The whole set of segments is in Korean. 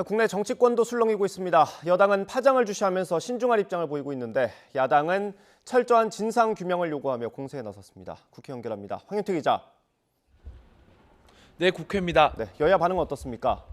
국내 정치권도 술렁이고 있습니다. 여당은 파장을 주시하면서 신중한 입장을 보이고 있는데 야당은 철저한 진상 규명을 요구하며 공세에 나섰습니다. 국회 연결합니다. 황윤태 기자. 네, 국회입니다. 네, 여야 반응은 어떻습니까?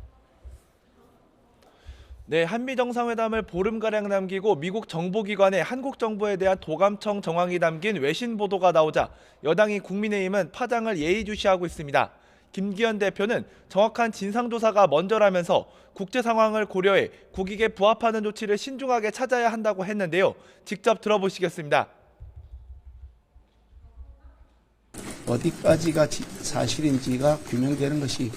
네, 한미 정상회담을 보름가량 남기고 미국 정보기관의 한국 정부에 대한 도감청 정황이 담긴 외신 보도가 나오자 여당이 국민의힘은 파장을 예의주시하고 있습니다. 김기현 대표는 정확한 진상조사가 먼저라면서 국제 상황을 고려해 국익에 부합하는 조치를 신중하게 찾아야 한다고 했는데요. 직접 들어보시겠습니다. 어디까지가 사실인지가 규명되는 것이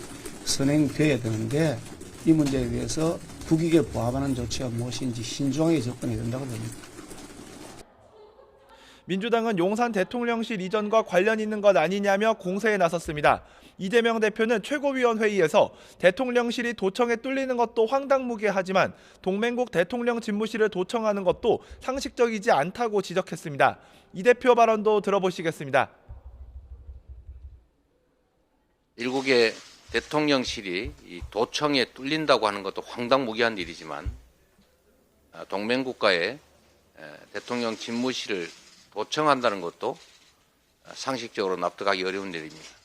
선행되어야 되는데 이 문제에 대해서 국익에 부합하는 조치가 무엇인지 신중하게 접근해야 된다고 봅니다. 민주당은 용산 대통령실 이전과 관련 있는 것 아니냐며 공세에 나섰습니다. 이재명 대표는 최고위원회의에서 대통령실이 도청에 뚫리는 것도 황당무계하지만 동맹국 대통령 집무실을 도청하는 것도 상식적이지 않다고 지적했습니다. 이 대표 발언도 들어보시겠습니다. 일국의 대통령실이 이 도청에 뚫린다고 하는 것도 황당무계한 일이지만 동맹국가의 대통령 집무실을 도청한다는 것도 상식적으로 납득하기 어려운 일입니다.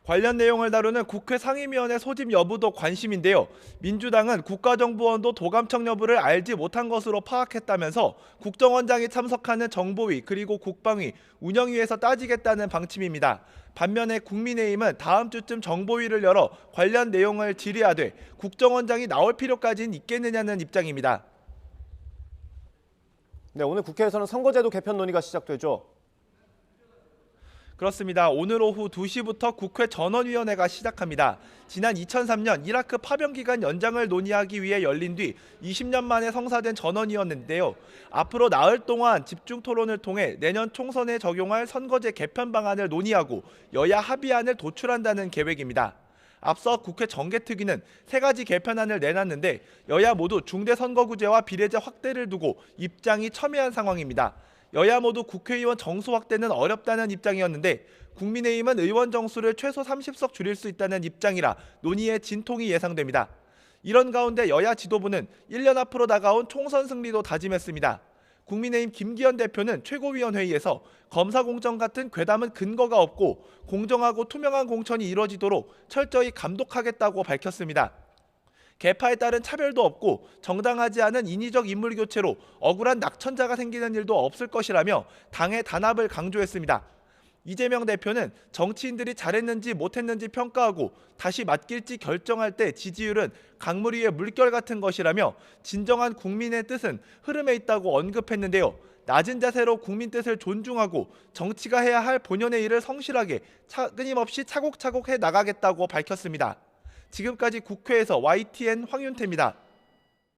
관련 내용을 다루는 국회 상임위원회 소집 여부도 관심인데요. 민주당은 국가정보원도 도감청 여부를 알지 못한 것으로 파악했다면서 국정원장이 참석하는 정보위 그리고 국방위, 운영위에서 따지겠다는 방침입니다. 반면에 국민의힘은 다음 주쯤 정보위를 열어 관련 내용을 질의하되 국정원장이 나올 필요까지는 있겠느냐는 입장입니다. 네, 오늘 국회에서는 선거제도 개편 논의가 시작되죠. 그렇습니다. 오늘 오후 2시부터 국회 전원위원회가 시작합니다. 지난 2003년 이라크 파병 기간 연장을 논의하기 위해 열린 뒤 20년 만에 성사된 전원이었는데요. 앞으로 나흘 동안 집중 토론을 통해 내년 총선에 적용할 선거제 개편 방안을 논의하고 여야 합의안을 도출한다는 계획입니다. 앞서 국회 정개특위는 3가지 개편안을 내놨는데 여야 모두 중대선거구제와 비례제 확대를 두고 입장이 첨예한 상황입니다. 여야 모두 국회의원 정수 확대는 어렵다는 입장이었는데 국민의힘은 의원 정수를 최소 30석 줄일 수 있다는 입장이라 논의의 진통이 예상됩니다. 이런 가운데 여야 지도부는 1년 앞으로 다가온 총선 승리도 다짐했습니다. 국민의힘 김기현 대표는 최고위원회의에서 검사 공천 같은 괴담은 근거가 없고 공정하고 투명한 공천이 이루어지도록 철저히 감독하겠다고 밝혔습니다. 개파에 따른 차별도 없고 정당하지 않은 인위적 인물 교체로 억울한 낙천자가 생기는 일도 없을 것이라며 당의 단합을 강조했습니다. 이재명 대표는 정치인들이 잘했는지 못했는지 평가하고 다시 맡길지 결정할 때 지지율은 강물 위의 물결 같은 것이라며 진정한 국민의 뜻은 흐름에 있다고 언급했는데요. 낮은 자세로 국민 뜻을 존중하고 정치가 해야 할 본연의 일을 성실하게 끊임없이 차곡차곡 해 나가겠다고 밝혔습니다. 지금까지 국회에서 YTN 황윤태입니다.